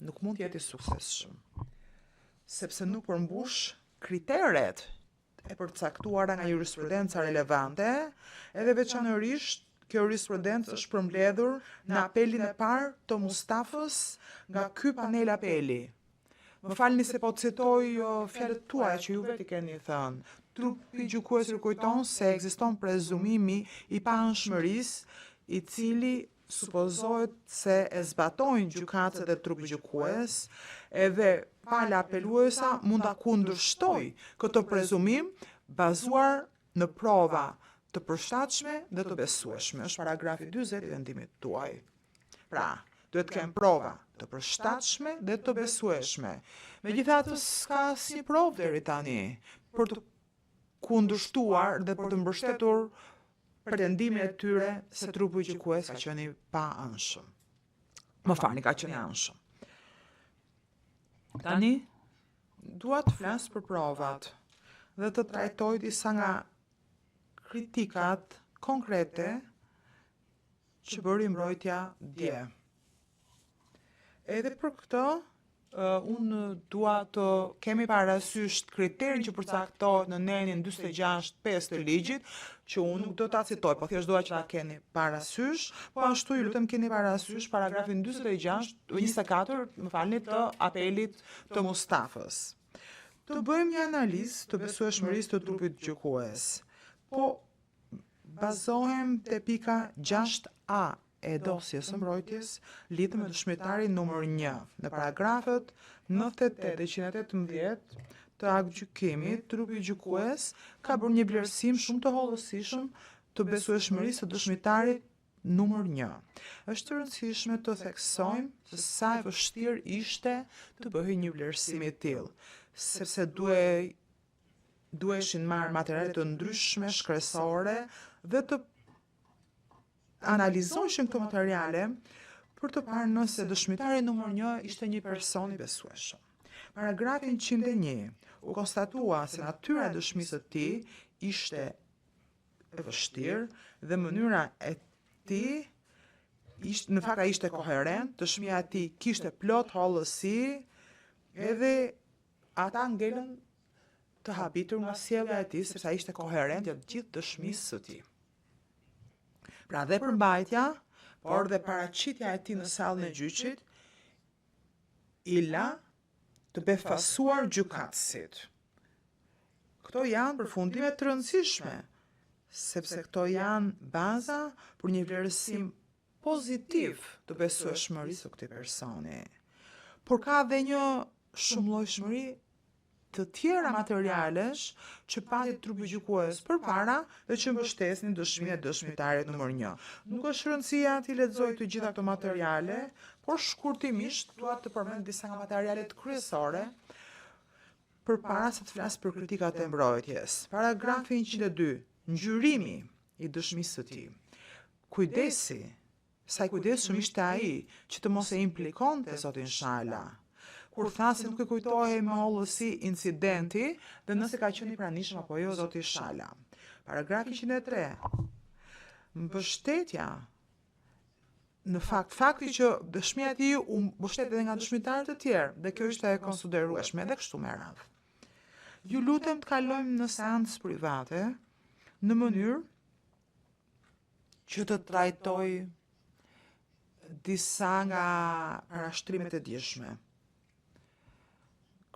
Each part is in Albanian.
nuk mund të jetë i suksesshëm, sepse nuk përmbush kriteret e përcaktuara nga jurisprudenca relevante, edhe veçanërisht kjo jurisprudencë është përmbledhur në apelin e parë të Mustafës nga ky panel apeli. Më falni se po të citoj fjalët tuaja që ju vetë i keni thënë. Trupi gjykues kujton se ekziston prezumimi i paanshmërisë, i cili supozohet se e zbatojnë gjykatët e trupi gjykues, edhe pala apeluesa mund ta kundërshtojë këtë prezumim bazuar në prova të përshtatshme dhe të besueshme. Është paragrafi 40 i vendimit tuaj. Pra, duhet të kemë prova të përshtatshme dhe të besueshme. Megjithatë, s'ka asnjë provë deri tani për të kundërshtuar dhe për të mbështetur pretendimin e tyre se trupi gjykues ka qenë i paanshëm. Më falni, ka qenë i anshëm. Tani, dua të flas për provat dhe të trajtoj disa nga kritikat konkrete që bëri mbrojtja dje. Edhe për këtë, unë dua të kemi parasysh kriterin që përcaktohet në nenin 46.5 të ligjit, që unë nuk do ta citoj, po thjesht dua që ta keni parasysh, po ashtu ju lutem keni parasysh paragrafin 24, më falni, të apelit të Mustafës. Të bëjmë një analizë të besueshmërisë të trupit gjykues. Po bazohem te pika 6a e dosjes së mbrojtjes lidhur me dëshmitarin numër 1. Në paragrafët 98 dhe 118 të aktgjykimit, trupi gjykues ka bërë një vlerësim shumë të hollësishëm të besueshmërisë të dëshmitarit numër 1. Është e rëndësishme të theksojmë se sa e vështirë ishte të bëhej një vlerësim i tillë, sepse duheshin marrë materiale të ndryshme shkresore dhe të analizoheshin këto materiale për të parë nëse dëshmitari numër 1 ishte një person i besueshëm. Paragrafin 101 u konstatua se natyra e dëshmisë së tij ishte e vështirë dhe mënyra e tij në fakt ai ishte koherent, dëshmia e tij kishte plot hollësi, edhe ata ngelën të habitur nga sjellja e tij, sepse ai ishte koherent gjatë gjithë dëshmisë së tij. Pra dhe përmbajtja, por dhe paraqitja e tij në sallën e gjyqit i la të befasuar gjykatësit. Këto janë përfundime të rëndësishme, sepse këto janë baza për një vlerësim pozitiv të besueshmërisë së këtij personi. Por ka dhe një shumëllojshmëri të tjera materialesh që pati trupi gjykues përpara dhe që mbështesnin dëshminë e dëshmitarit numër 1. Nuk është rëndësia ti lexoj të gjitha këto materiale, por shkurtimisht dua të përmend disa nga materialet kryesore përpara se të flas për kritikat e mbrojtjes. Paragrafi 102, ngjyrimi i dëshmisë së tij. Kujdesi, sa i kujdesshëm ishte ai që të mos e implikonte zotin Shala, kur tha se nuk e kujtohej me hollësi incidenti dhe nëse ka qenë i pranishëm apo jo zoti Shala. Paragrafi 103. Mbështetja, në fakti që dëshmia e tij u mbështet edhe nga dëshmitarë të tjerë, dhe kjo ishte e konsiderueshme edhe kështu me radhë. Ju lutem të kalojmë në seancë private në mënyrë që të trajtoj disa nga parashtrimet e dijshme.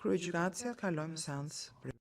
Kryegjykatësia, kalojmë në seancë private.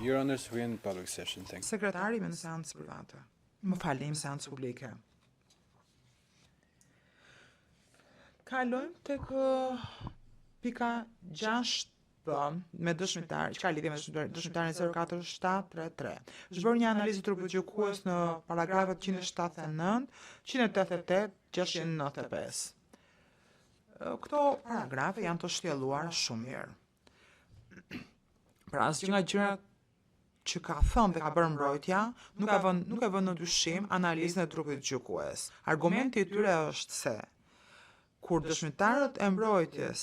Your Honors, we're in public session. Thank you. Sekretari me në seancë private. Më falim, seancë publike. Kalojmë tek pika 6B me dëshmitar, çka lidhje me dëshmitarin 04733. Është bërë një analizë trupit gjykues në paragrafet 179, 188, 695. Këto paragrafe janë të shtjelluara shumë mirë. Pra asgjë nga gjërat që ka thënë dhe ka bërë mbrojtja, nuk e vën në dyshim analizën e trupit gjykues. Argumenti i tyre është se kur dëshmitarët e mbrojtjes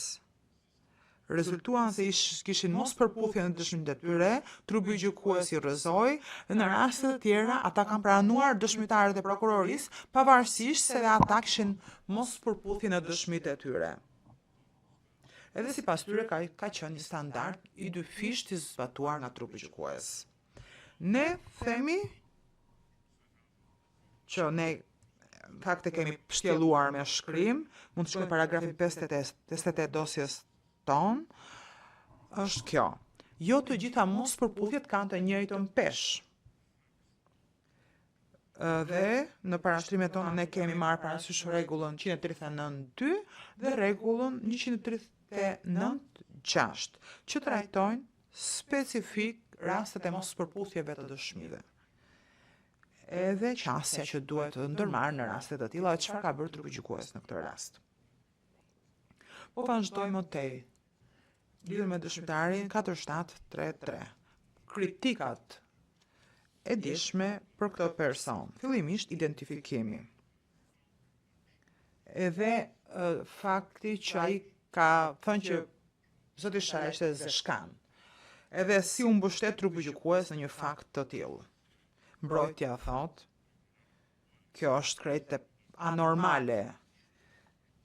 rezultuan se kishin mos përputhje në dëshmitë e tyre, trupi gjykues i rrëzoi dhe në raste të tjera ata kanë pranuar dëshmitarët e prokurorisë pavarësisht se dhe ata kishin mos përputhje në dëshmitë e tyre. Edhe sipas tyre ka qenë një standard i dy fisht i zbatuar nga trupi gjykues. Ne themi që ne fakte kemi shtjelluar me shkrim, mund të shkojmë paragrafin 58 dosjes ton, është kjo. Jo të gjitha mos përputhjet kanë të njëjtën peshë. Dhe në parashtrimet tona ne kemi marrë parasysh rregullën 139.2 dhe rregullën 139.6 që trajtojnë specifik rastet e mos përputhjeve të dëshmive. Edhe qasja që duhet të ndërmarrë në raste të tilla e çfarë ka bërë trupi gjykues në këtë rast. Po vazhdoj më tej. Lidhur me dëshmitarin 4733. Kritikat e dishme për këtë person. Fillimisht identifikimi. Edhe fakti që ai ka thënë që zoti Shala ishte zeshkan. Edhe si u mbështet trupi gjykues në një fakt të tillë. Mbrojtja thot, kjo është krejt anormale.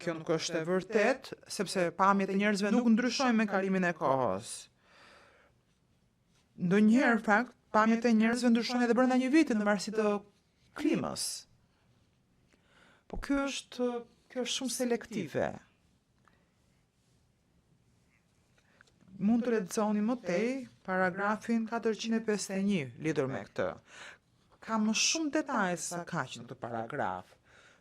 Kjo nuk është e vërtet, sepse pamjet e njerëzve nuk ndryshojnë me kalimin e kohës. Ndonjëherë fakt, pamjet e njerëzve ndryshojnë edhe brenda një viti në varësi të klimës. Po kjo është shumë selektive. Mund të lexoni më tej paragrafin 451 lidhur me këtë. Ka më shumë detaje sa kaq në këtë paragraf.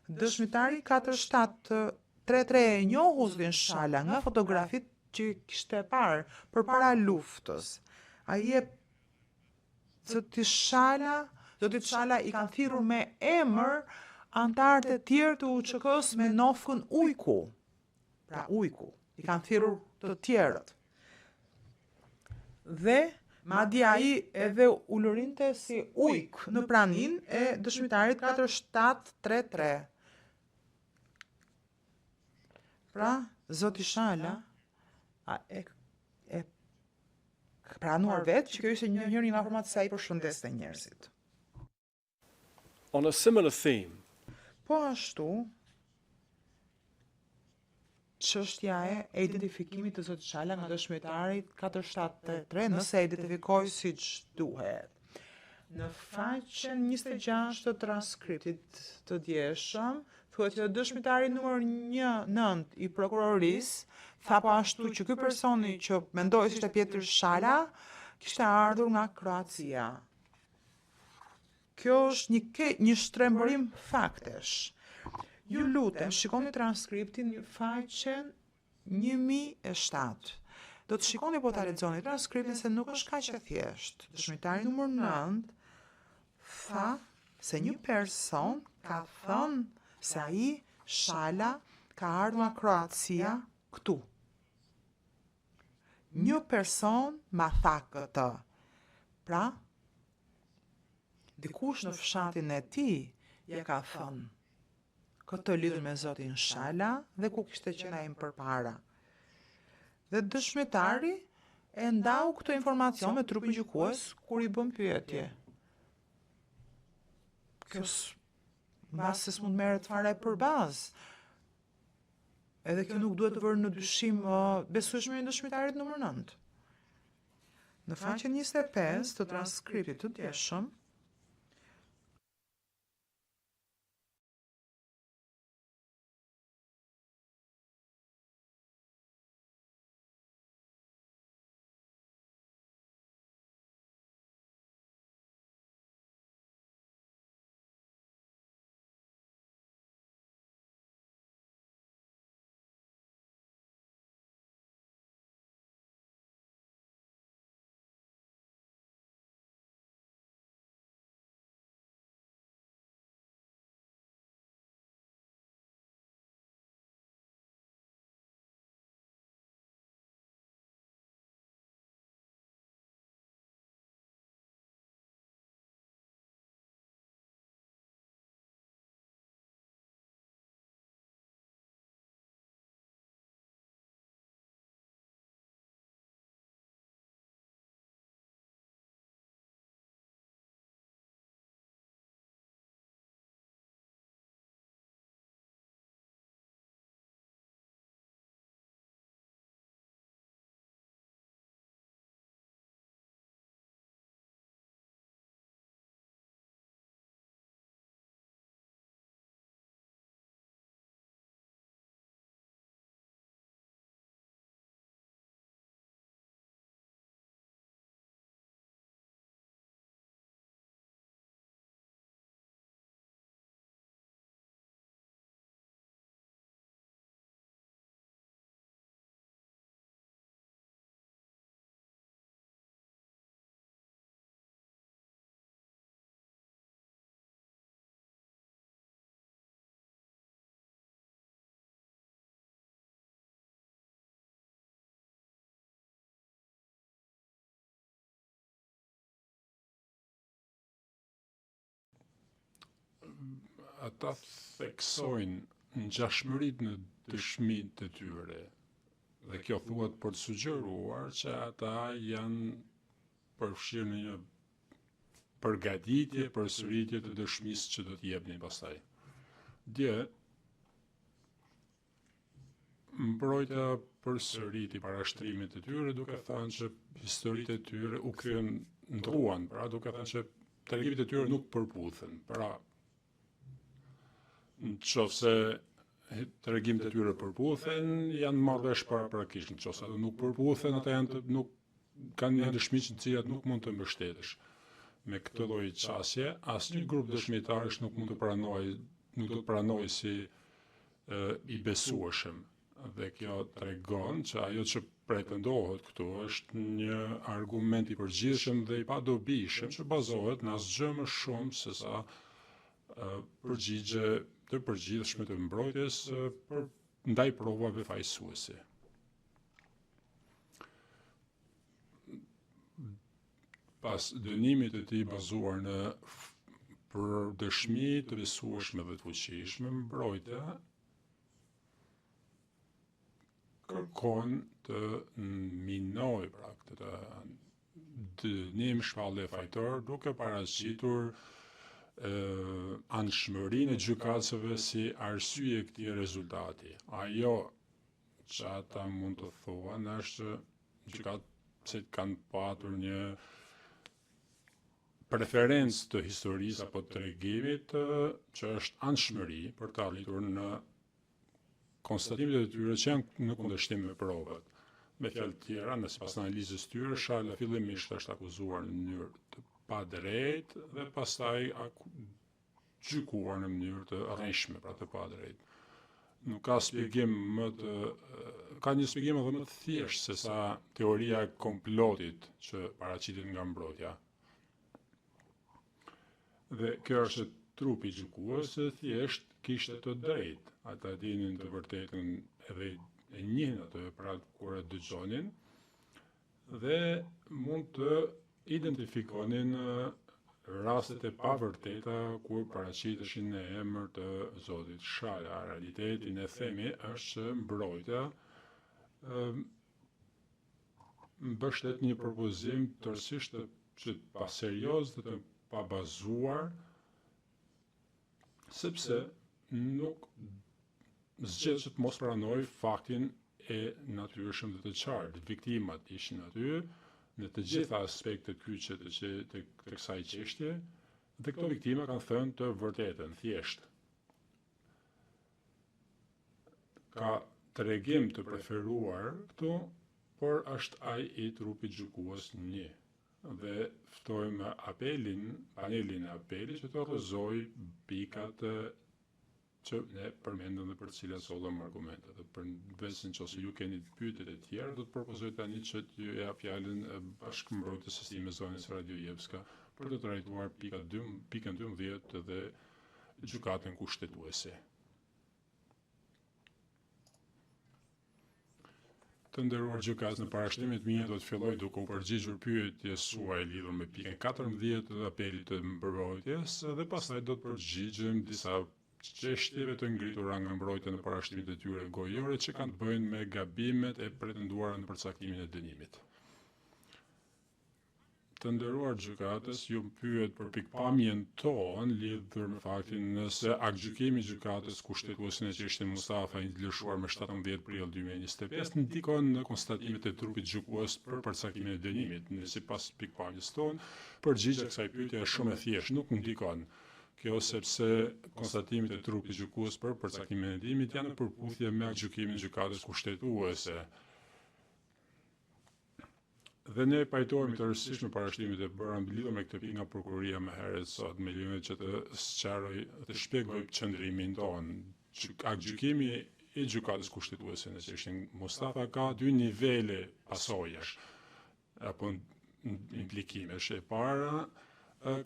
Dëshmitari 4733 e njohu zotin Shala nga fotografit që kishte parë përpara luftës. Ai zoti Shala i kanë thirrur me emër antarët e tjerë të UÇK-s me nofkën Ujku. Pra Ujku, i kanë thirrur të tjerët. Dhe madje ai edhe u lërinte si ujk në praninë e dëshmitarit 4733. Pra, zoti Shala e pranuar vetë që kjo ishte një informat se ai përshëndeste njerëzit. On a similar theme, po ashtu, çështja e identifikimit të zotit Shala nga dëshmitarit 473 nëse e identifikoi siç duhet. Në faqen 26 të transkriptit të djeshëm, thuhet që dëshmitari numër 9 i prokurorisë tha po ashtu që ky personi që mendoi se ishte Pjetër Shala kishte ardhur nga Kroacia. Kjo është një shtrembërim faktesh. Ju lutem, shikoni transkriptin në faqen 1007. Do të shikoni po ta lexoni transkriptin se nuk është kaq e thjeshtë. Dëshmitari numër 9 tha se një person ka thënë se ai Shala ka ardhur nga Kroacia këtu. Një person ma tha këtë. Pra, dikush në fshatin e tij ja ka thënë këtë lidhur me zotin Shala dhe ku kishte qenë ai më përpara. Dhe dëshmitari e ndau këtë informacion me trupin gjykues kur i bën pyetje. Kjo mbas se s'mund merret fare për bazë. Edhe kjo nuk duhet të vërë në dyshim besueshmërinë e dëshmitarit numër 9. Në faqen 25 të transkriptit të djeshëm, ata theksojnë ngjashmëritë në dëshmitë e tyre. Dhe kjo thuhet për të sugjeruar që ata janë përfshirë në një përgatitje për sëritje të dëshmisë që do të jepnin pastaj. Dje mbrojtja përsëriti parashtrimit të tyre duke thënë që historitë e tyre u kryen ndruan, pra duke thënë që tregimit e tyre nuk përputhen. Pra, nëse tregimet e tyre përputhen, janë marrëvesh paraprakisht. Nëse ato nuk përputhen, ata nuk kanë një dëshmi të cilat nuk mund të mbështetesh. Me këtë lloj qasje, asnjë grup dëshmitarësh nuk mund të pranojë si i besueshëm. Dhe kjo tregon që ajo që pretendohet këtu është një argument i përgjithshëm dhe i padobishëm që bazohet në asgjë më shumë se sa përgjigje të përgjithshme të mbrojtjes ndaj provave fajsuese. Pas dënimit të tij bazuar në për dëshmi të besueshme dhe të fuqishme, mbrojtja kërkon të minoj pra këtë dënim shpallje fajtor duke paraqitur anshmërinë e gjykatësve si arsye e këtij rezultati. Ajo që ata mund të thuan është gjykatësit kanë patur një preferencë të historisë apo të tregimit që është anshmëri për të arritur në konstatimet e tyre që janë në kundërshtim me provat. Me fjalë tjera, në sipas analizës tyre, Shala fillimisht është akuzuar në mënyrë të padrejtë dhe pastaj gjykuar në mënyrë të rreshme, pra të padrejtë. Nuk ka shpjegim ka një shpjegim edhe më të thjeshtë se sa teoria e komplotit që paraqitet nga mbrojtja. Dhe kjo është trupi gjykues se thjesht kishte të drejtë. Ata dinin të vërtetën edhe e njihin atë pra kur e dëgjonin dhe mund të identifikonin rastet e pavërteta kur paraqiteshin në emër të Zotit Shala. Realitetin e themi është që mbrojtja mbështet një propozim tërësisht të paserioz dhe të pabazuar, sepse nuk zgjedh që të mos pranoj faktin e natyrshëm dhe të qartë. Viktimat ishin aty në të gjitha aspektet kyçe të kësaj çështje, dhe këto viktima kanë thënë të vërtetën, thjesht. Ka tregim të preferuar këtu, por është ai i trupit gjykues një. Dhe ftojmë panelin e apelit që të rrëzoj pikat që ne përmendëm dhe për cilat sollëm argumentet. Dhe përveç nëse ju keni pyetje të tjera, do të propozoj tani që t'ju jap fjalën bashkëmbrojtës së Sime Zonës Radojevska për të trajtuar pikën 12 dhe gjykatën kushtetuese. Të nderuar gjykatës, në parashtrimet mia do të filloj duke u përgjigjur pyetjes suaj lidhur me pikën 14 të apelit të mbrojtjes dhe pastaj do të përgjigjem disa çështjeve të ngritura nga mbrojtja në parashtrimet e tyre gojore që kanë të bëjnë me gabimet e pretenduara në përcaktimin e dënimit. Të nderuar gjykatës, ju pyet për pikpamjen tonë lidhur me faktin nëse aktgjykimi i gjykatës kushtetuese në çështjen Mustafa i lëshuar më 17 prill 2025 ndikon në konstatimet e trupit gjykues për përcaktimin e dënimit. Sipas pikpamjes tonë, përgjigjja kësaj pyetje është shumë e thjeshtë, nuk ndikon. Kjo sepse konstatimet e trupit gjykues për përcaktimin e dënimit janë në përputhje me aktgjykimin e gjykatës kushtetuese. Dhe ne pajtohemi të rësisht me parashtrimet e bëra lidhur me këtë pikë nga prokuroria më herët sot, me lejen që të sqaroj të shpjegoj qëndrimin tonë. Aktgjykimi i gjykatës kushtetuese në çështjen Mustafa ka dy nivele pasojash apo implikimesh. E para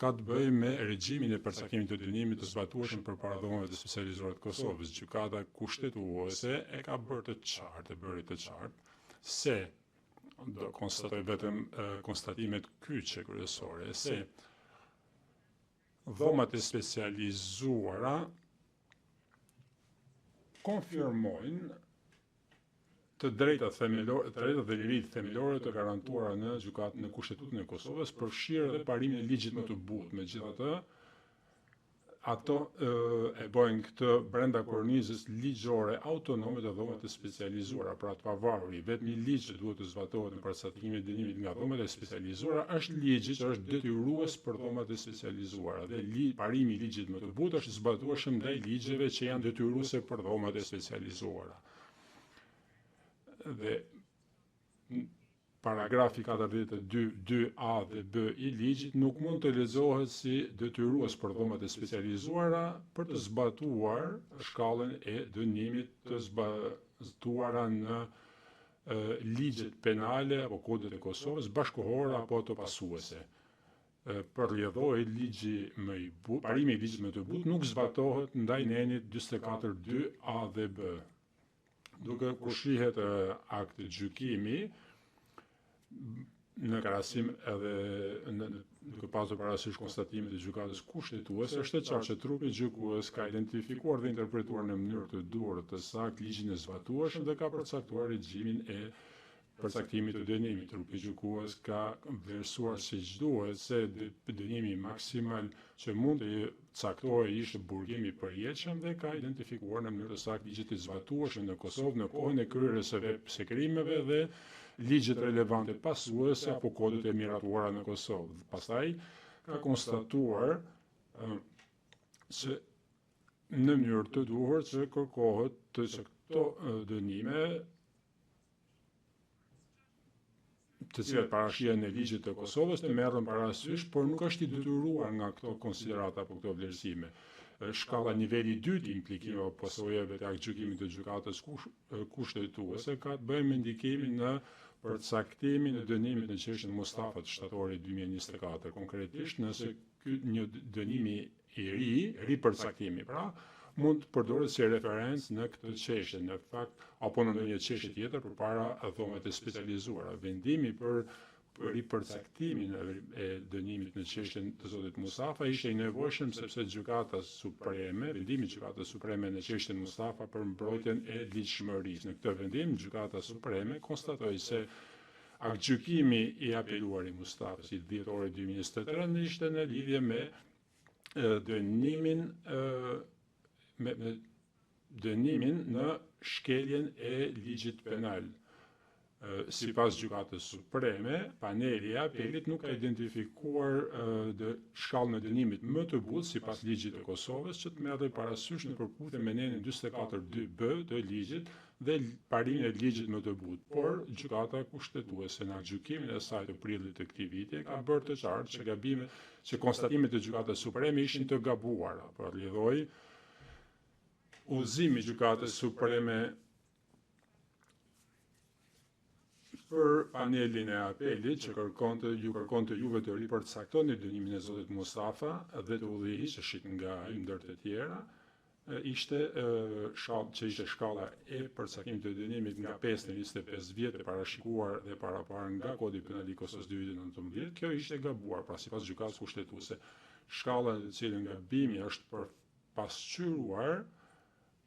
ka të bëjë me regjimin e përcaktimit të dënimit të zbatueshëm përpara dhomave të specializuara të Kosovës. Gjykata kushtetuese e ka bërë të qartë se do konstatoj vetëm konstatimet kyçe kryesore, se dhomat e specializuara konfirmojnë të drejtat dhe liritë themelore të garantuara në Kushtetutën e Kosovës, përfshirë dhe parimin e ligjit më të butë. Megjithatë, ato e bojnë këtë brenda kornizës ligjore autonome të dhomat e specializuara, pra të pavarur. Vetëm ligj që duhet të zbatohet në përcaktimin e dënimit nga dhomat e specializuara është ligji që është detyrues për dhomat e specializuara, dhe parimi i ligjit më të butë është zbatueshëm ndaj ligjeve që janë detyruese për dhomat e specializuara. Dhe paragrafi 42.2a dhe b i ligjit nuk mund të lexohet si detyrues për dhomat e specializuara për të zbatuar shkallën e dënimit të zbatuara në ligjet penale apo kodet e Kosovës, bashkëkohore apo të pasuese. Për rrjedhoi parimi i ligjit më të butë nuk zbatohet ndaj nenit 44.2a dhe b. Duke kur shihet akti gjykimi, në krahasim edhe duke pasur parasysh konstatimet e gjykatës kushtetuese, është e qartë që trupi gjykues ka identifikuar dhe interpretuar në mënyrë të duhur të saktë ligjin e zbatueshëm dhe ka përcaktuar regjimin e përcaktimit të dënimit. Trupi gjykues ka vlerësuar siç duhet se dënimi maksimal që mund të caktohej ishte burgimi i përjetshëm dhe ka identifikuar në mënyrë të saktë ligjet e zbatueshëm në Kosovë në kohën e kryerjes së krimeve dhe ligjet relevante pasuese apo kodet e miratuara në Kosovë. Pastaj ka konstatuar që në mënyrë të duhur që kërkohet që këto dënime të cilat parashihen në ligjet e Kosovës të merren parasysh, por nuk është i detyruar nga këto konsiderata apo këto vlerësime. Shkalla niveli 2 i implikimeve apo pasojave të aktgjykimit të gjykatës kushtetuese ka të bëjë me ndikimin në përcaktimin e dënimit në çështjen Mustafa të shtatorit 2024. Konkretisht, nëse ky një dënimi i ri përcaktimi, pra, mund të përdoret si referencë në këtë çështje, në fakt, apo në ndonjë çështje tjetër përpara dhomat e specializuara. Vendimi për ripërcaktimin e dënimit në çështjen të zotit Mustafa ishte i nevojshëm sepse vendimi i Gjykatës Supreme në çështjen Mustafa për mbrojtjen e ligjshmërisë. Në këtë vendim, Gjykata Supreme konstatoi se aktgjykimi i apeluar i Mustafës i 10 dhjetor 2023 ishte në lidhje me dënimin në shkeljen e ligjit penal. Sipas Gjykatës Supreme, paneli i apelit nuk ka identifikuar shkallën e dënimit më të butë sipas ligjit të Kosovës që të merrte parasysh në përputhje me nenin 44.2b të ligjit dhe parimin e ligjit më të butë. Por Gjykata kushtetuese në aktgjykimin e saj të prillit të këtij viti ka bërë të qartë që konstatimet e Gjykatës Supreme ishin të gabuara, por rrjedhoi udhëzimi i Gjykatës Supreme për panelin e apelit që kërkonte juve të ripërcaktoni dënimin e zotit Mustafa dhe të udhëhiqeshit nga ndër të tjera, ishte shkalla e përcaktimit të dënimit nga 5 në 25 vjet e parashikuar dhe parapar nga Kodi Penal i Kosovës 2019. Kjo ishte gabuar, pra sipas Gjykatës kushtetuese. Shkalla e cilën gabimi është pasqyruar,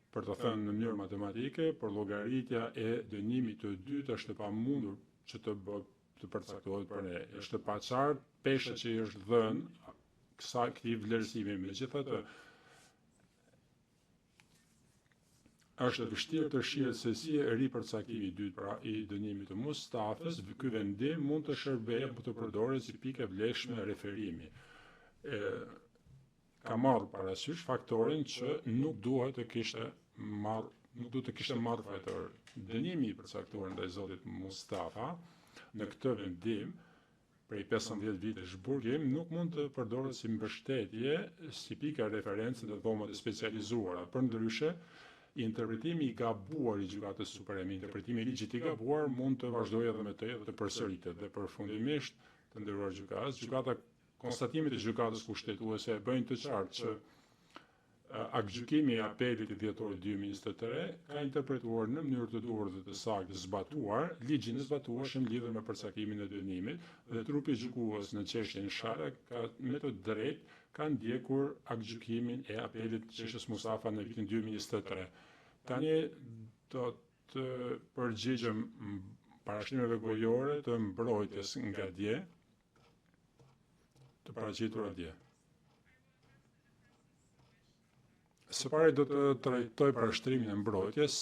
për të thënë në mënyrë matematike, për llogaritja e dënimit të dytë është e pamundur që të përcaktohet për ne. Është e paqartë pesha që i është dhënë këtij vlerësimi. Megjithatë, është e vështirë të shihet se si ripërcaktimi i dytë, pra i dënimit të Mustafës, ky vendim mund të shërbejë apo të përdoret si pikë vlefshme referimi. Ka marrë parasysh faktorin që nuk duhet të kishte marrë fajtor. Dënimi i përcaktuar ndaj zotit Mustafa në këtë vendim prej 15 vitesh burgim nuk mund të përdoret si mbështetje si pika referencë në dhomat e specializuara. Përndryshe, interpretimi i gabuar i Gjykatës Supreme, interpretimi i ligjit i gabuar mund të vazhdojë edhe me të dhe të përsëritet. Dhe përfundimisht, të nderuar gjykatës, konstatimet e Gjykatës kushtetuese e bëjnë të qartë që aktgjykimi i apelit i 10 dhjetor 2023 ka interpretuar në mënyrë të duhur dhe të saktë zbatuar ligjin e zbatueshëm lidhur me përcaktimin e dënimit dhe trupi gjykues në çështjen Sharek ka me të drejtë ka ndjekur aktgjykimin e apelit Qeshës Mustafa në vitin 2023. Tani do të përgjigjem parashkrimeve gojore të mbrojtjes nga dje, të paraqitura dje. Së pari do të trajtoj parashtrimin e mbrojtjes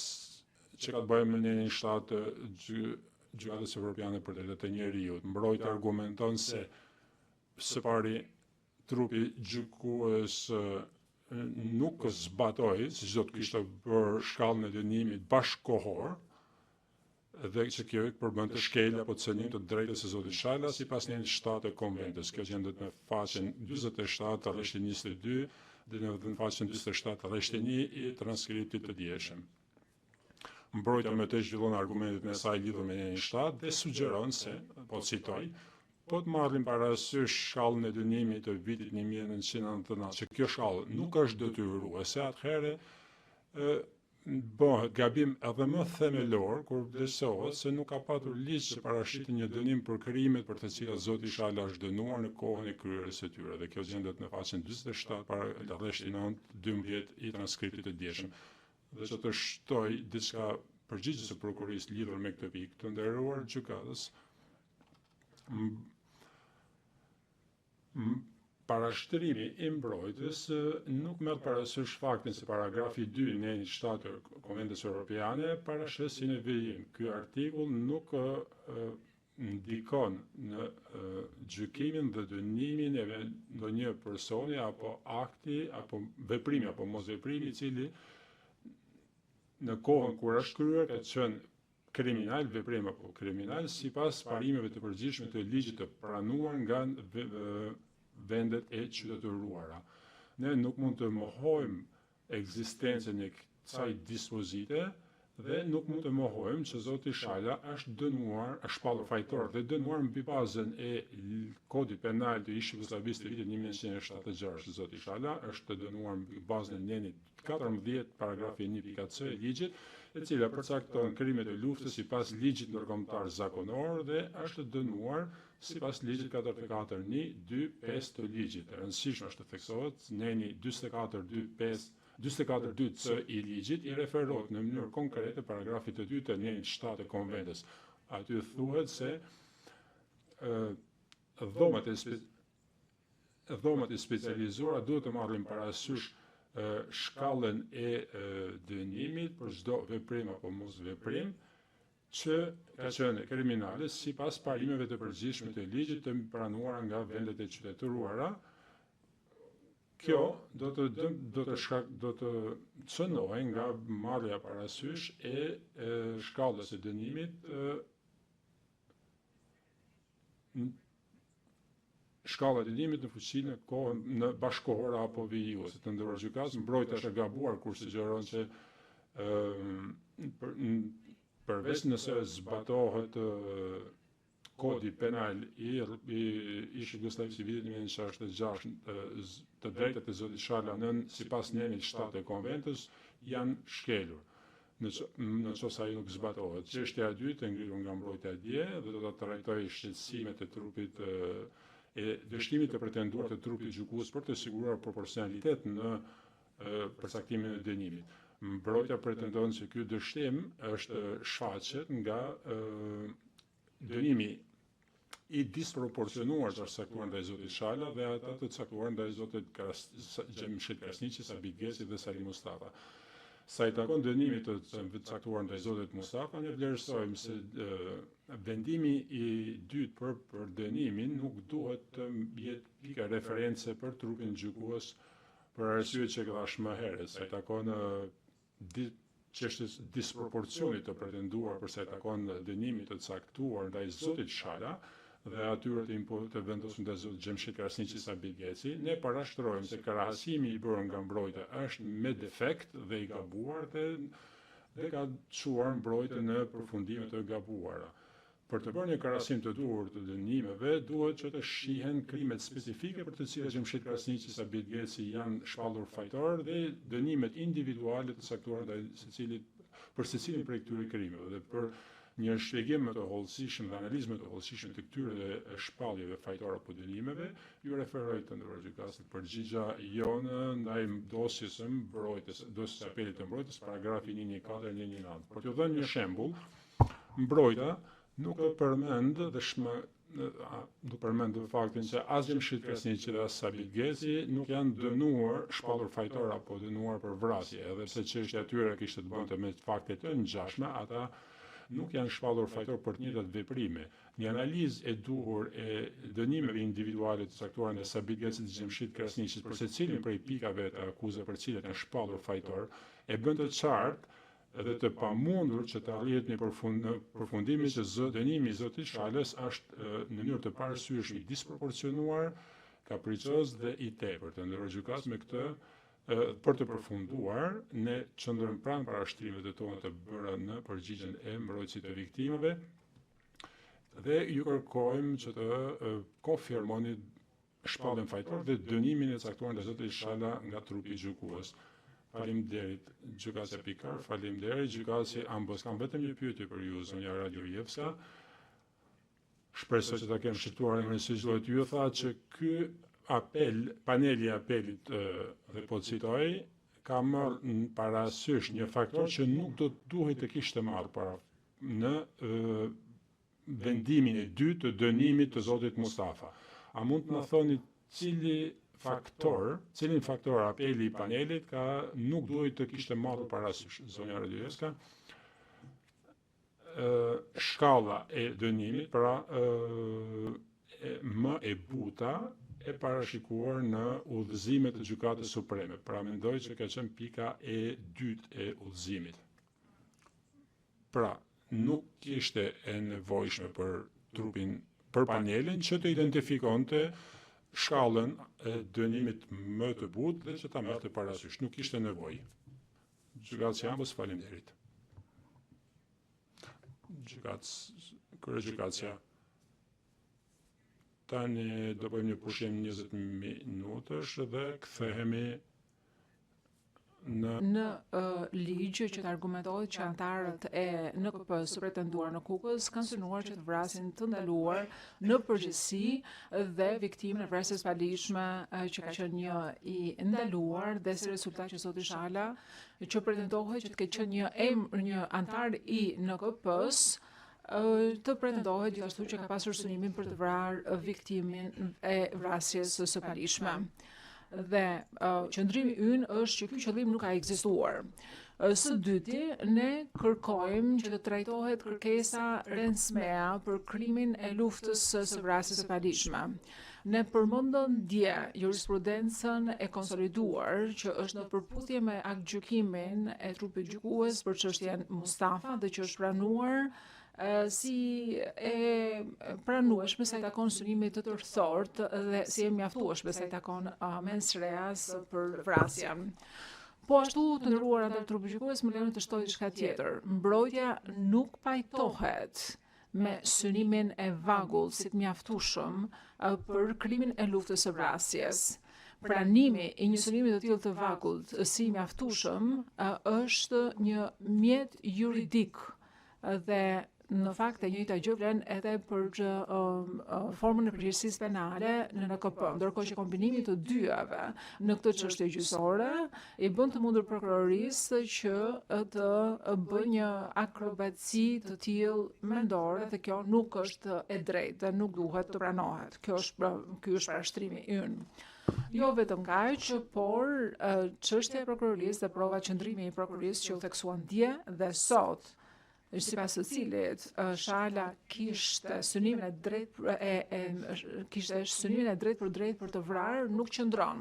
që ka të bëjë me një shtat të Gjykatës Evropiane për Drejtat e Njeriut. Mbrojtja argumenton se së pari trupi gjykues nuk zbatoi, siç do të kishte bërë shkallën e dënimit bashkëkohor, dhe që kjo përbën të shkelje apo të cënim të drejtës së zotit Shala sipas një shtatë të konventës. Kjo gjendet në faqen 47 rreshti 22 dhe në faqen 47 rreshti 1 i transkriptit të djeshëm. Mbrojtja më tej zhvillon argumentet e saj lidhur me një shtatë dhe sugjeron se, po citoj, po të marrim parasysh shkallën e dënimit të vitit 1999, që kjo shkallë nuk është detyruese, atëherë bëhet gabim edhe më themelor kur vlerësohet se nuk ka patur ligj që parashitë një dënim për krimet për të cilat zoti Shala është dënuar në kohën e kryerjes së tyre, dhe kjo gjendet në faqen 47 para rreshti 9-12 i transkriptit të djeshëm. Dhe që të shtoj diçka përgjigjes së prokurisë lidhur me këtë pikë, të nderuar gjykatës, parashtrimi i mbrojtjes nuk merr parasysh faktin se paragrafi 2 në 7 të Konventës Evropiane parashes si në vijim. Ky artikull nuk ndikon në gjykimin dhe dënimin e ndonjë personi apo akti apo veprimi apo mosveprimi i cili në kohën kur është kryer ka qenë kriminal, veprim apo kriminal sipas parimeve të përgjithshme të ligjit të pranuar nga vendet e qytetëruara. Ne nuk mund të mohojmë ekzistencën e kësaj dispozite dhe nuk mund të mohojmë që zoti Shala është dënuar, është shpallur fajtor dhe dënuar mbi bazën e kodit penal të ish Jugosllavisë të vitit 1976. Zoti Shala është dënuar mbi bazën e nenit 14 paragrafi 1.c e ligjit, e cila përcakton krimet e luftës sipas ligjit ndërkombëtar zakonor dhe është dënuar sipas ligjit 44.1.2.5 të ligjit. E rëndësishme është të theksohet neni 24.2c i ligjit i referohet në mënyrë konkrete paragrafit të 2 të nenit 7 të konventës. Aty thuhet se dhomat e specializuara duhet të marrin parasysh shkallën e dënimit për çdo veprim apo mos veprim që ka qenë kriminale sipas parimeve të përgjithshme të ligjit të pranuara nga vendet e qytetëruara. Kjo do të cënohej nga marrja parasysh e shkallës së dënimit shkalla e dënimit në fuqinë në kohën në bashkëkohore apo vijuese. Të nderuar gjykatës, mbrojtja është e gabuar kur sugjeron që përveç nëse zbatohet kodi penal i ish Jugosllavisë i vitit 1966 të drejtat e zotit Shala sipas nenit 7 të konventës janë shkelur. Në qoftë ai nuk zbatohet. Çështja e dytë e ngritur nga mbrojtja e dje dhe do ta trajtoj shqetësimet e trupit e dështimit të pretenduar të trupit gjykues për të siguruar proporcionalitet në përcaktimin e dënimit. Mbrojtja pretendon se ky dështim është shfaqet nga dënimi i disproporcionuar që është caktuar ndaj zotit Shala dhe ata të caktuar ndaj zotit Gjemshit Krasniqi, Sabit Geci dhe Salim Mustafa. Sa i takon dënimit të caktuar ndaj zotit Mustafa, ne vlerësojmë se vendimi i dytë për dënimin nuk duhet të jetë pika reference për trupin gjykues për arsyet që thash më herët, sa i takon çështjes disproporcionit të pretenduar për sa i takon dënimit të caktuar ndaj zotit Shala dhe atyre të vendosur ndaj zotit Gjemshit Krasniqi, Sabit Geci, ne parashtrojmë se krahasimi i bërë nga mbrojtja është me defekt dhe i gabuar dhe ka çuar mbrojtjen në përfundime të gabuara. Për të bërë një krahasim të duhur të dënimeve, duhet që të shihen krimet specifike për të cilat Gjemshit Krasniqi, Sabit Geci janë shpallur fajtor dhe dënimet individuale të caktuara ndaj për secilin prej këtyre krimeve. Dhe për një shpjegim më të hollësishëm dhe analizë më të hollësishme të këtyre shpalljeve fajtore apo dënimeve, ju referoj të ndërruar gjykatës përgjigja jonë ndaj dosjes së mbrojtjes, dosjes së apelit të mbrojtjes, paragrafi 114 dhe 119. Për t'ju dhënë një shembull, mbrojtja nuk e përmend nuk përmend faktin që as Gjemshid Krasniqi dhe as Sabit Gezi nuk janë dënuar, shpallur fajtor apo dënuar për vrasje, edhe pse çështja e tyre kishte të bënte me fakte të ngjashme, ata nuk janë shpallur fajtor për të njëjtat veprime. Një analizë e duhur e dënimeve individuale të caktuara nga Sabit Gezi dhe Gjemshid Krasniqi për secilin prej pikave të akuzave për cilat janë shpallur fajtor e bën të qartë edhe të pamundur që të arrihet në përfundimin që dënimi i zotit Shalës është në mënyrë të parasyeshme i disproporcionuar, kapricioz dhe i tepërt. Ndërkohë gjykatës me këtë për të përfunduar, ne qëndrojmë pranë parashtrimet tona të bëra në përgjigjen e mbrojtësit të viktimave dhe ju kërkojmë që të konfirmoni shpalljen fajtor dhe dënimin e caktuar nga zoti Shala nga trupi i gjykues. Faleminderit gjykatësi Pikar, faleminderit gjykatësi Ambos. Kam vetëm një pyetje për ju, zonja Radiojevska. Shpresoj që ta kem shituar në mesazhin e ju, tha që ky apel, paneli i apelit dhe po citoj, ka marrë në parasysh një faktor që nuk do të duhet të kishte marrë para në vendimin e dytë të dënimit të zotit Mustafa. A mund të na thoni cilin faktor apeli i panelit nuk duhet të kishte marrë parasysh, zonja Radiojevska? Shkalla e dënimit, pra më e buta e parashikuar në udhëzimet të gjykatës supreme. Pra mendoj që ka qenë pika e dytë e udhëzimit. Pra, nuk kishte e nevojshme për panelin që të identifikonte shkallën e dënimit më të butë dhe që ta merrte parasysh. Nuk kishte nevojë. Gjykatësi Ambos, faleminderit. Kryegjykatësia. Tani do bëjmë një pushim 20 minutësh dhe kthehemi në ligj që të argumentohet që anëtarët e NKP-s së pretenduar në Kukës kanë synuar që të vrasin të ndaluar në përgjithësi dhe viktimën e vrasjes palishme që ka qenë një i ndaluar dhe si rezultat që zoti Shala që pretendohet që të ketë qenë një anëtar i NKP-s të pretendohet gjithashtu që ka pasur synimin për të vrarë viktimin e vrasjes së palishme. Dhe qëndrimi ynë është që ky qëllim nuk ka ekzistuar. Së dyti, ne kërkojmë që të trajtohet kërkesa rensmea për krimin e luftës së vrasjes së palishme. Ne përmendëm dje jurisprudencën e konsoliduar që është në përputhje me aktgjykimin e trupit gjykues për çështjen Mustafa dhe që është pranuar si e pranueshme sa i takon synimit të tërthort dhe si e mjaftueshme sa i takon mensreas për vrasjen. Po ashtu të ndëruar antar trupi gjykues më lejon të shtoj diçka tjetër. Mbrojtja nuk pajtohet me synimin e vagullt si të mjaftueshëm për krimin e luftës së vrasjes. Pranimi i një synimi të tillë të vagullt si mjaftueshëm është një mjet juridik dhe në fakt e njëjta gjë vlen edhe për formën e përgjegjësisë penale në NKP, ndërkohë që kombinimi të dyave në këtë çështje gjyqësore i bën të mundur prokurorisë që të bëjë një akrobaci të tillë mendore dhe kjo nuk është e drejtë dhe nuk duhet të pranohet. Ky është parashtrimi ynë. Jo vetëm kaq, por çështja e prokurorisë dhe prova qëndrimi i prokurorisë që u theksuan dje dhe sot, sipas së cilit Shala kishte synimin e drejtë për të vrarë, nuk qëndron.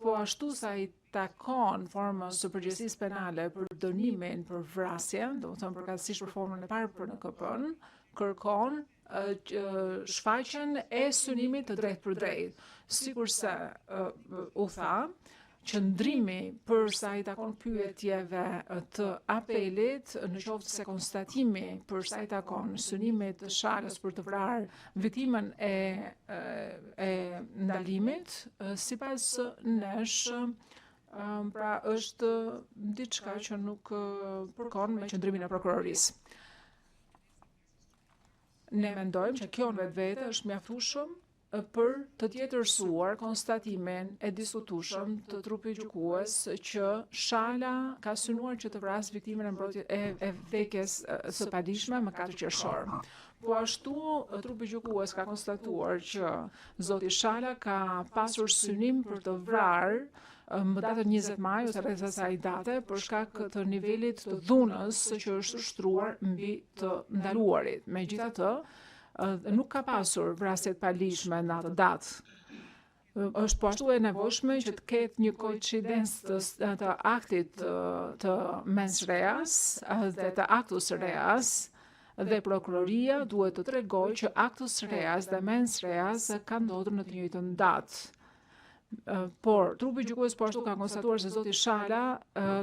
Po ashtu sa i takon formës së përgjegjësisë penale për dënimin për vrasjen, domethënë përkatësisht për formën e parë për NKP-n, kërkon shfaqjen e synimit të drejtë për drejtë. Sikurse u tha, qëndrimi për sa i takon pyetjeve të apelit, në qoftë se konstatimi për sa i takon synimit të Shalës për të vrarë viktimën e ndalimit, sipas nesh, pra është diçka që nuk përkon me qëndrimin e prokurorisë. ne mendojmë që kjo në vetvete është mjaftueshëm për të tjetërsuar konstatimin e diskutueshëm të trupit gjykues që shala ka synuar që të vrasë viktimën e vdekjes së padijshme më 4 qershor. Po ashtu, trupi gjykues ka konstatuar që zoti Shala ka pasur synim për të vrarë më datën 20 maj ose rreth asaj date për shkak të nivelit të dhunës që është ushtruar mbi të ndaluarit. Megjithatë, nuk ka pasur vrasje të padijshme në atë datë. Është po ashtu e nevojshme që të ketë një koincidencë të aktit të mens reas dhe të actus reas, dhe prokuroria duhet të tregojë që actus reas dhe mens reas ka ndodhur në të njëjtën datë. Por trupi gjykues po ashtu ka konstatuar se zoti Shala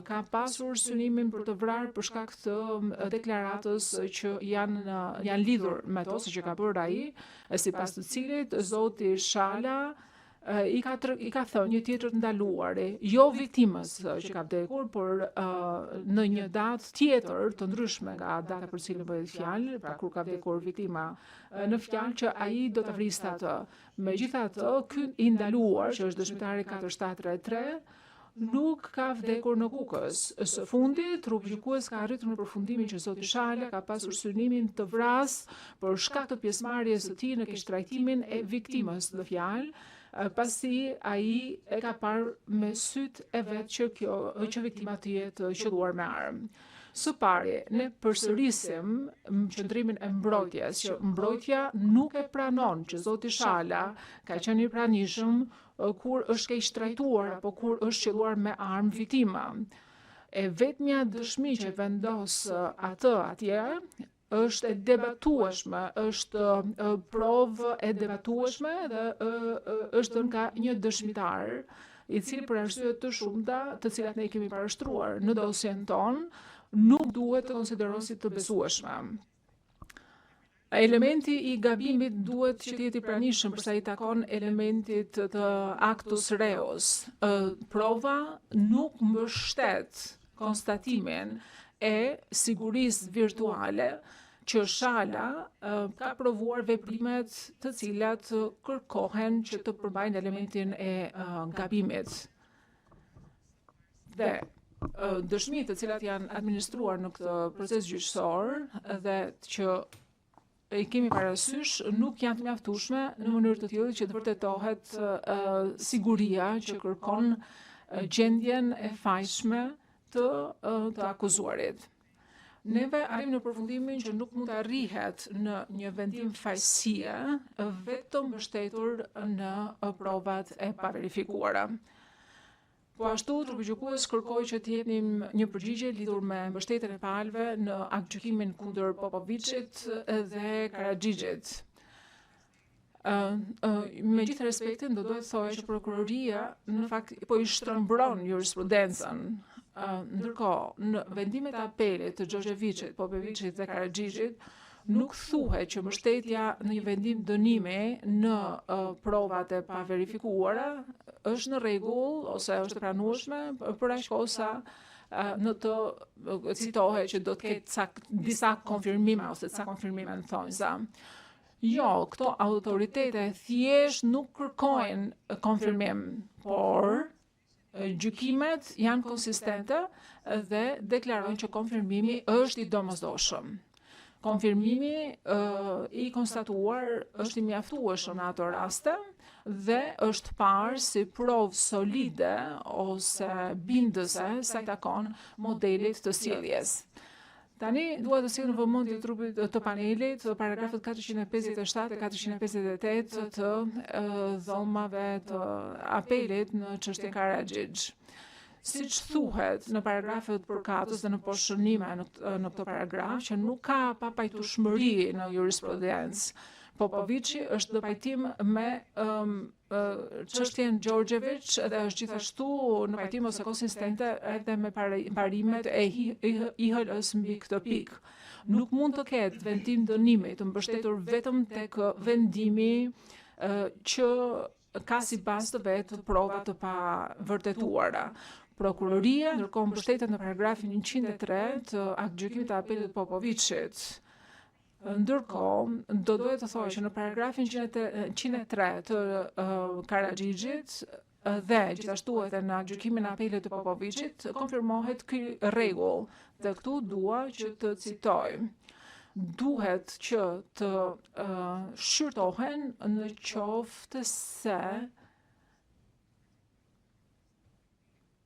ka pasur synimin për të vrarë për shkak të deklaratës që janë lidhur me to, siç e ka bërë ai, sipas të cilit zoti Shala i ka thënë një tjetër të ndaluari, jo viktimës që ka vdekur, por në një datë tjetër të ndryshme nga data për cilën bëhet fjalë, pra kur ka vdekur viktima, në fjalë që ai do ta vriste atë. Megjithatë, ky i ndaluar, që është dëshmitari 4733, nuk ka vdekur në Kukës. Së fundi, trupi gjykues ka arritur në përfundimin që zoti Shala ka pasur synimin të vrasë për shkak të pjesëmarrjes së tij në keqtrajtimin e viktimës, në fjalë, pasi ai e ka parë me sytë e vet që viktima të jetë qelluar me armë. Së pari, ne përsërisim qëndrimin e mbrojtjes, që mbrojtja nuk e pranon që zoti Shala ka qenë i pranishëm kur është keq trajtuar apo kur është qelluar me armë viktima. E vetmja dëshmi që vendos atë atje është e debatueshme, është provë e debatueshme dhe është nga një dëshmitar, i cili për arsye të shumta, të cilat ne kemi parashtruar në dosjen tonë, nuk duhet të konsiderohet si të besueshme. Elementi i gabimit duhet që të jetë i pranishëm përsa i takon elementit të actus reus. Prova nuk mbështet konstatimin e sigurisë virtuale që Shala ka provuar veprimet të cilat kërkohen që të përbajnë elementin e gabimit. Dhe dëshmitë të cilat janë administruar në këtë proces gjyqësor dhe që i kemi parasysh nuk janë të mjaftueshme në mënyrë të tillë që të vërtetohet siguria që kërkon gjendjen e fajshme të akuzuarit. Neve arrim në përfundimin që nuk mund të arrihet në një vendim fajësie vetëm mbështetur në provat e paverifikuara. Po ashtu, trupi gjykues kërkoi që të jepnim një përgjigje lidhur me mbështetjen e palëve në aktgjykimin kundër Popovicit dhe Karaxhixhit. Me gjithë respektin, do duhet thojë që prokuroria në fakt po i shtrëmbron jurisprudencën. Ndërkohë, në vendimet e apelit të Xhoxheviçit, Popovicit dhe Karaxhixhit, nuk thuhet që mbështetja në një vendim dënimi në provat e paverifikuara është në rregull ose është e pranueshme për aq kohë sa në të citohet që do të ketë disa konfirmime ose ca konfirmime në thonjza. Jo, këto autoritete thjesht nuk kërkojnë konfirmim, por gjykimet janë konsistente dhe deklarojnë që konfirmimi është i domosdoshëm. Konfirmimi i konstatuar është i mjaftueshëm në ato raste dhe është parë si provë solide ose bindëse sa i takon modelit të sjelljes. Tani duhet të sjell në vëmendje trupit të panelit paragrafët 457 e 458 të dhomave të apelit në çështjen Karaxhixh. Siç thuhet në paragrafet përkatës dhe në poshënime në këtë paragraf që nuk ka papajtueshmëri në jurisprudencë. Popovici është në pajtim me çështjen Xhoxhević dhe është gjithashtu në pajtim ose konsistente edhe me parimet e IHL-s mbi këtë pikë. Nuk mund të ketë vendim dënimi të mbështetur vetëm tek vendimi që ka si bazë të vetë prova të pavërtetuara. Prokuroria ndërkohë mbështetet në paragrafin 103 të aktgjykimit të apelit të Popovicit. Ndërkohë, doja të thoj që në paragrafin 103 të Karaxhixhit dhe gjithashtu edhe në gjykimin e apelit të Popovicit konfirmohet ky rregull. Dhe këtu dua që të citoj. Duhet që të shqyrtohen në qoftë se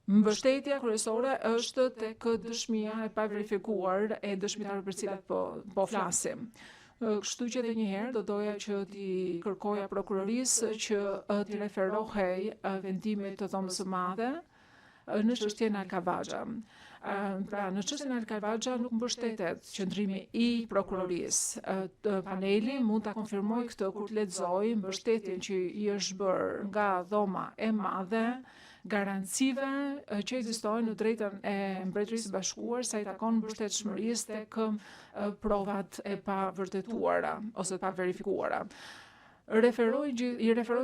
mbështetja kryesore është tek dëshmia e paverifikuar e dëshmitarëve për cilat po flasim. Kështu që edhe një herë doja që t'i kërkoja prokurorisë që t'i referohej vendimit të dhomës së madhe në çështjen e Alkavaxha. Pra, në çështjen e Alkavaxha nuk mbështetet qëndrimi i prokurorisë. Paneli mund ta konfirmoj këtë kur të lexoj mbështetjen që i është bërë nga dhoma e madhe, garancive që ekzistojnë në drejtën e Mbretërisë së Bashkuar sa i takon mbështetshmërisë tek provat e pavërtetuara ose pa verifikuara. I referoj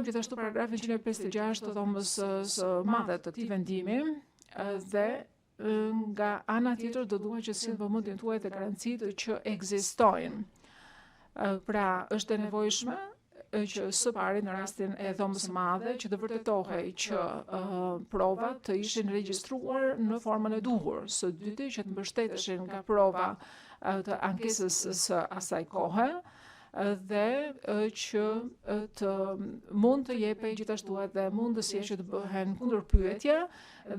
gjithashtu paragrafin 156 të dhomës së madhe të këtij vendimi dhe nga ana tjetër do dua që sjell vëmendjen tuaj te garancitë që ekzistojnë. Pra, është e nevojshme që së pari në rastin e dhomës së madhe që të vërtetohej që provat të ishin regjistruar në formën e duhur, së dyti që të mbështeteshin nga prova të ankesës së asaj kohe dhe që të mund të jepej gjithashtu edhe mundësia që të bëhen kundërpyetje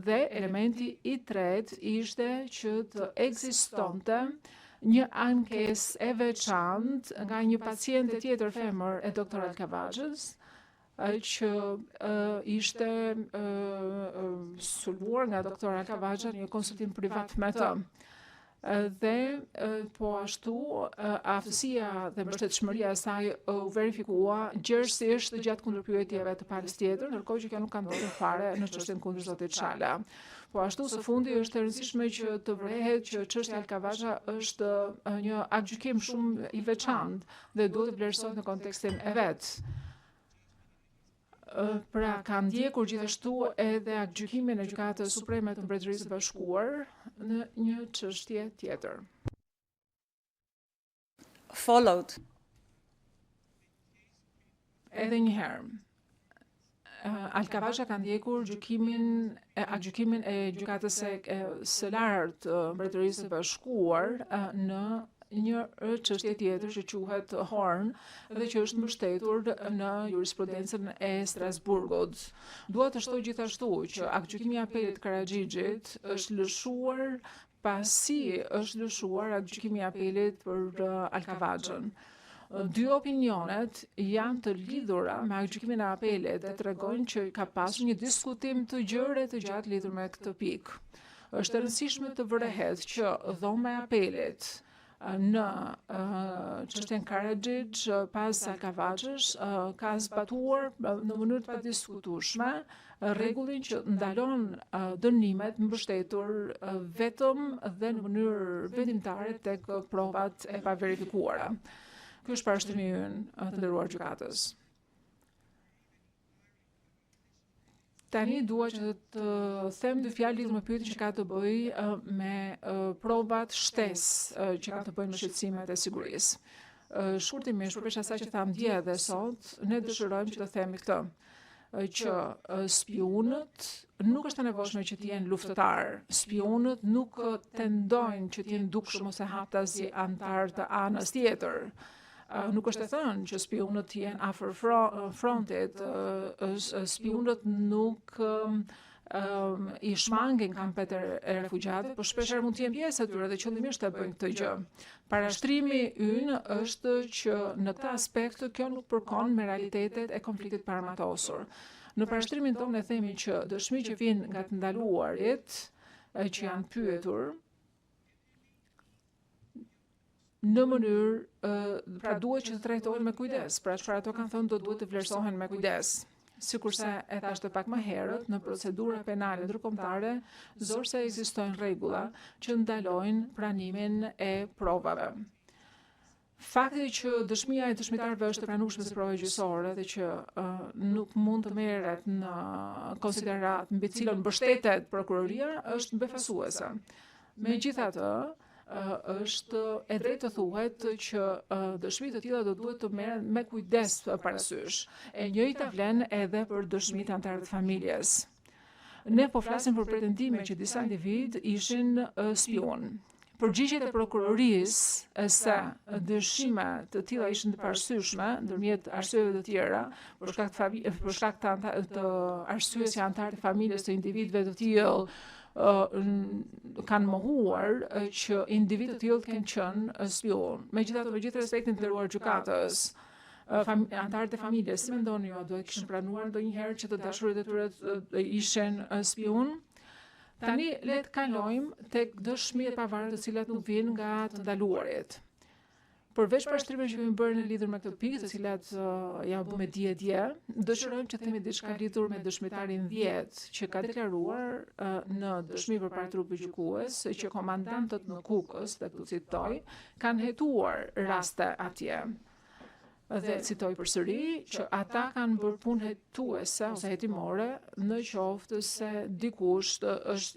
dhe elementi i tretë ishte që të ekzistonte një ankesë e veçantë nga një paciente tjetër femër e doktor Alkavaxhës që ishte sulmuar nga doktor Alkavaxha në një konsultim privat me të. Dhe po ashtu aftësia dhe mbështetshmëria e saj u verifikua gjerësisht gjatë kundërpyetjeve të palës tjetër, ndërkohë që kjo nuk ka ndodhur fare në çështjen kundër zotit Çala. Po ashtu së fundi është e rëndësishme që të vërehet që çështja e Alkavaxha është një aktgjykim shumë i veçantë dhe duhet të vlerësohet në kontekstin e vet. Pra, ka ndjekur gjithashtu edhe aktgjykimin e Gjykatës Supreme të Mbretërisë së Bashkuar në një çështje tjetër. Followed. Edhe një herë. Alkavaxha ka ndjekur aktgjykimin e Gjykatës së Lartë të Mbretërisë së Bashkuar në një çështje tjetër që quhet Horn dhe që është mbështetur në jurisprudencën e Strasburgut. Dua të shtoj gjithashtu që aktgjykimi i apelit të Karaxhixhit është lëshuar pasi është lëshuar aktgjykimi i apelit për Alkavaxhën. Dy opinionet janë të lidhura me aktgjykimin e apelit dhe tregojnë që ka pasur një diskutim të gjerë të gjatë lidhur me këtë pikë. Është e rëndësishme të vërehet që dhoma e apelit në çështjen Karaxhix pas Alkavaxhës ka zbatuar në mënyrë të padiskutueshme rregullin që ndalon dënimet mbështetur vetëm dhe në mënyrë vendimtare tek provat e paverifikuara. Ky është parashtimi ynë të nderuar gjykatës. Tani dua që të them dy fjalë lidhur me pyetjen që ka të bëjë me provat shtesë që kanë të bëjnë me shqetësimet e sigurisë. Shkurtimisht, përveç asaj që tham dje dhe sot, ne dëshirojmë që të themi këtë, që spionët nuk është e nevojshme që të jenë luftëtar. Spionët nuk tendojnë që të jenë dukshëm ose haptazi antar të anës tjetër. Nuk është e thënë që spionët jenë afër frontit, spionët nuk i shmangin kampet e refugjatëve, por shpeshherë mund të jenë pjesë atyre dhe qëllimisht e bëjnë këtë gjë. Parashtrimi ynë është që në këtë aspekt kjo nuk përkon me realitetet e konfliktit paramatosur. Në parashtrimin tonë ne themi që dëshmitë që vijnë nga të ndaluarit që janë pyetur në mënyrë, pra duhet që të trajtohen me kujdes, pra çfarë ato kanë thënë do duhet të vlerësohen me kujdes. Sikurse e thashë pak më herët, në procedura penale ndërkombëtare, zorse ekzistojnë rregulla që ndalojnë pranimin e provave. Fakti që dëshmia e dëshmitarëve është e pranueshme si provë gjyqësore dhe që nuk mund të merret në konsiderat mbi cilën mbështetet prokuroria është befasuese. Megjithatë, është e drejtë të thuhet që dëshmitë të tilla do duhet të merren me kujdes parasysh. E njëjta vlen edhe për dëshmitë anëtarë të familjes. Ne po flasim për pretendime që disa individ ishin spion. Përgjigjet e prokurorisë se dëshime të tilla ishin të parasyshme ndërmjet arsyeve të tjera për shkak të arsyes që anëtarët e familjes të individëve të tillë kanë mohuar që individët të tillë kanë qenë spion. Megjithatë, me gjithë respektin të nderuar gjykatës, anëtarët e familjes, si mendoni ju, do të kishin pranuar ndonjëherë që të dashurit e tyre ishin spion? Tani le të kalojmë tek dëshmitë e pavarura të cilat nuk vijnë nga të ndaluarit. Përveç pashtrimeve që kemi bërë në lidhur me këtë pikë, të cilat ja bë me dje, dëshirojmë që të themi diçka lidhur me dëshmitarin 10 që ka deklaruar në dëshmi përpara trupit gjykues që komandantët në Kukës, dhe këtu citoj, kanë hetuar raste atje. Dhe citoj përsëri që ata kanë bërë punë hetuese ose hetimore në qoftë se dikush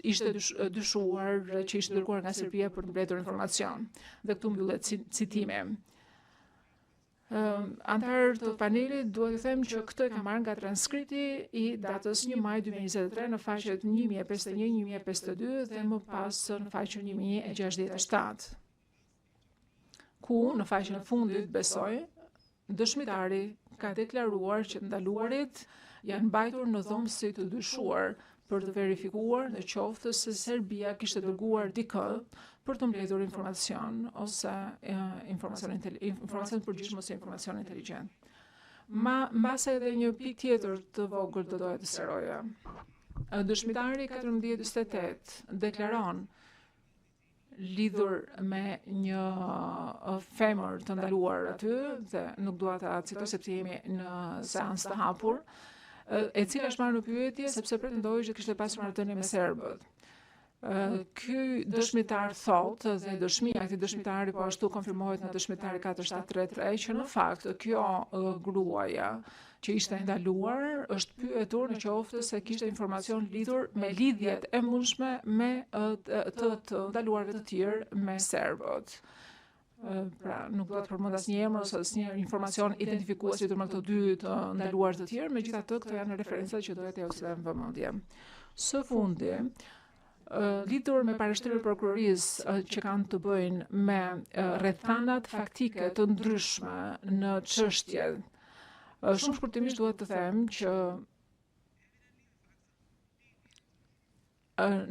ishte dyshuar që ishte dërguar nga Serbia për të mbledhur informacion. Dhe këtu mbyllet citimi. Antarët të panelit duhet të them që këtë e ka marrë nga transkripti i datës 1 maj 2023 në faqet 1051-1052 dhe më pas në faqen 1067. Ku në faqen e fundit besoj dëshmitari ka deklaruar që të ndaluarit janë mbajtur në dhomësi të dyshuar për të verifikuar në qoftë se Serbia kishte dërguar dikë për të mbledhur informacion ose informacion të përgjithshëm ose informacion inteligjent. Mbase edhe një pikë tjetër të vogël do doja të sqaroja. Dëshmitari 1448 deklaron lidhur me një femër të ndaluar aty, dhe nuk dua ta citoj sepse jemi në seancë të hapur, e cila është marrë në pyetje sepse pretendoi që kishte pasur marrëdhënie me serbët. Ky dëshmitar thotë, dhe dëshmia e këtij dëshmitari po ashtu konfirmohet në dëshmitari 4733, që në fakt kjo gruaja që ishte ndaluar është pyetur në qoftë se kishte informacion lidhur me lidhjet e mundshme me të ndaluarve të tjerë me serbët. Pra, nuk do të përmend asnjë emër ose asnjë informacion identifikues lidhur me këto dy të ndaluar të tjerë, megjithatë këto janë referencat që doja t'ju sjellem në vëmendje. Së fundi, lidhur me parashtrimin e prokurorisë që kanë të bëjnë me rrethanat faktike të ndryshme në çështje. Shumë shkurtimisht duhet të them që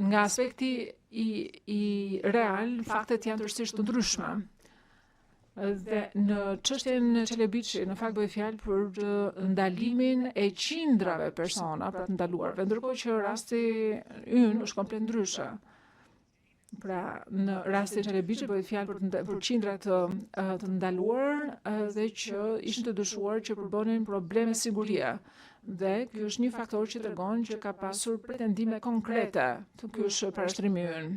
nga aspekti i real, faktet janë tërësisht të ndryshme. Dhe në çështjen Çelebiçi, në fakt bëhet fjalë për ndalimin e qindrave persona për të ndaluarve, ndërkohë që rasti ynë është komplet ndryshe. Pra, në rastin e Çelebiçit bëhet fjalë për qindra të ndaluar dhe që ishin të dyshuar që përbonin probleme sigurie. Dhe ky është një faktor që tregon që ka pasur pretendime konkrete. Ky është parashtrimi ynë.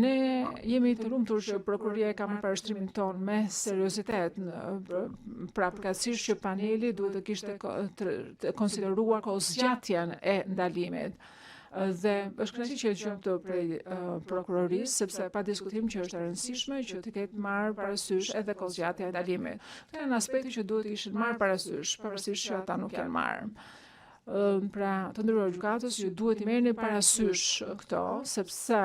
Ne jemi të lumtur që prokuroria e ka marrë parashtrimin ton me seriozitet, pra përkatësisht që paneli duhet të kishte konsideruar kohëzgjatjen e ndalimit. Dhe është kënaqësi që dëgjojmë të prej prokurorisë, sepse pa diskutim që është e rëndësishme që të ketë marrë parasysh edhe kohëzgjatja e ndalimit. Këto janë aspekte që duhet të ishin marrë parasysh, pavarësisht që ata nuk janë marrë. Pra, të nderuar gjykatës, ju duhet i merrni parasysh këto, sepse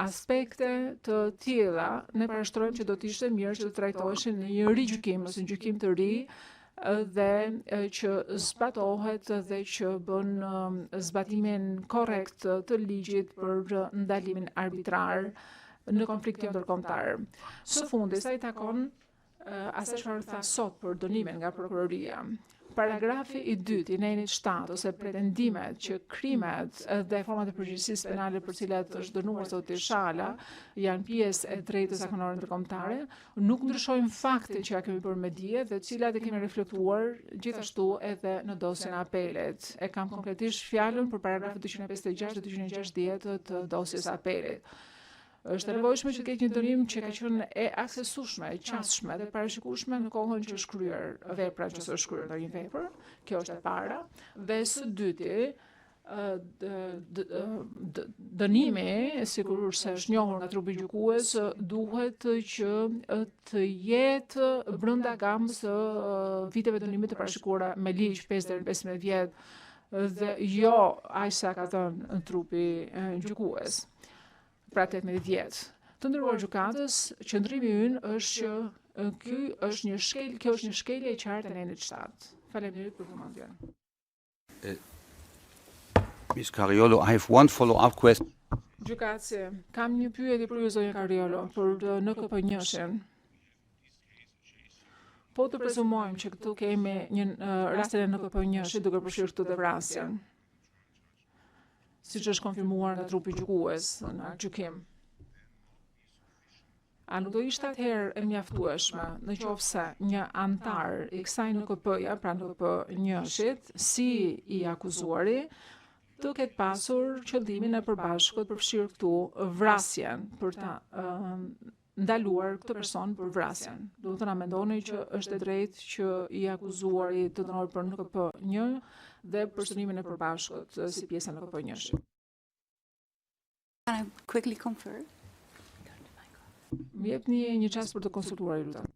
aspekte të tilla ne parashtrojmë që do të ishte mirë që të trajtoheshin në një rigjykim ose një gjykim të ri, dhe që zbatohet dhe që bën zbatimin korrekt të ligjit për ndalimin arbitrar në konfliktin ndërkombëtar. Së fundi, sa i takon asaj çfarë tha sot për dënimin nga prokuroria. Paragrafi i 2 i nenit 7 ose pretendimet që krimet dhe format e përgjegjësisë penale për cilat është dënuar zoti Shala janë pjesë e drejtës zakonore ndërkombëtare, nuk ndryshojnë faktin që ja kemi bërë me dije dhe të cilat e kemi reflektuar gjithashtu edhe në dosjen e apelit. E kam konkretisht fjalën për paragrafet 256 dhe 260 të dosjes së apelit. Është e nevojshme që të ketë një dënim që ka qenë e aksesueshme, e qasshme dhe parashikueshme në kohën që është kryer vepra që është shkruar në një vepër. Kjo është e para. Dhe së dyti, dënimi, sikur se është njohur nga trupi gjykues, duhet që të jetë brenda gamës së viteve dënimit të parashikuara me ligj 5 deri në 15 vjet dhe jo aq sa ka thënë trupi gjykues, pra 18 vjet. Të nderuar gjykatës, qëndrimi ynë është që kjo është një shkelje e qartë e Nenit 7. Faleminderit për vëmendjen. Ms. Cariolo, I have one follow-up question. Gjykatësi, kam një pyetje për ju, zonja Cariolo, për NKP1-shin. Po të prezumojmë që këtu kemi një rastin e NKP1-shit duke përfshirë këtu dhe vrasjen, siç është konfirmuar nga trupi gjykues në gjykim. A nuk do ishte atëherë e mjaftueshme në qoftë se një antar i kësaj NKP-ja, pra NKP1-shit, si i akuzuari, të ketë pasur qëllimin e përbashkët përfshirë këtu vrasjen për ta ndaluar këtë person për vrasjen. Do të na mendoni që është e drejtë që i akuzuari të dënohet për NKP1 dhe për synimin e përbashkët si pjesë e NKP1-shit. Can I quickly confer? Më jepni një çast për të konsultuar, lutem.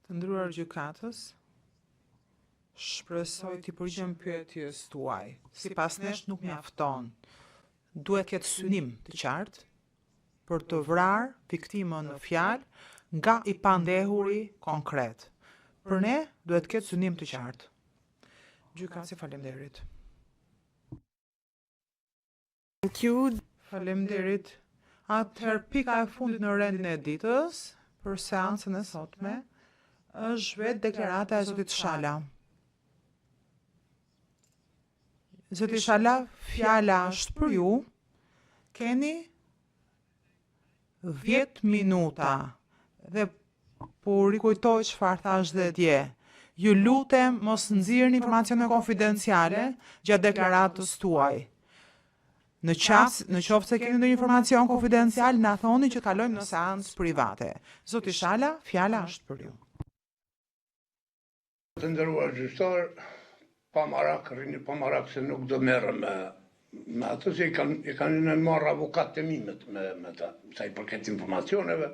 Të nderuar gjykatës, shpresoj t'i përgjigjem pyetjes tuaj. Sipas nesh nuk mjafton. Duhet ketë synim të qartë për të vrarë viktimën në fjalë nga i pandehuri konkret. Për ne duhet ketë synim të qartë. Gjykatësi, faleminderit. Thank you. Faleminderit. Atëherë pika e fundit në rendin e ditës për seancën e sotme është vetë deklarata e zotit Shala. Zoti Shala, fjala është për ju. Keni 10 minuta dhe po rikujtoj çfarë thash dhe dje. Ju lutem mos nxirrni informacione konfidenciale gjatë deklaratës tuaj. Në qoftë se keni ndonjë informacion konfidencial, na thoni që kalojmë në seancë private. Zoti Shala, fjala është për ju. Të nderuar gjyqtar, rini pa marak se nuk do merrem me ato se i kanë marrë avokat të mimet me ta, sa i përket informacioneve.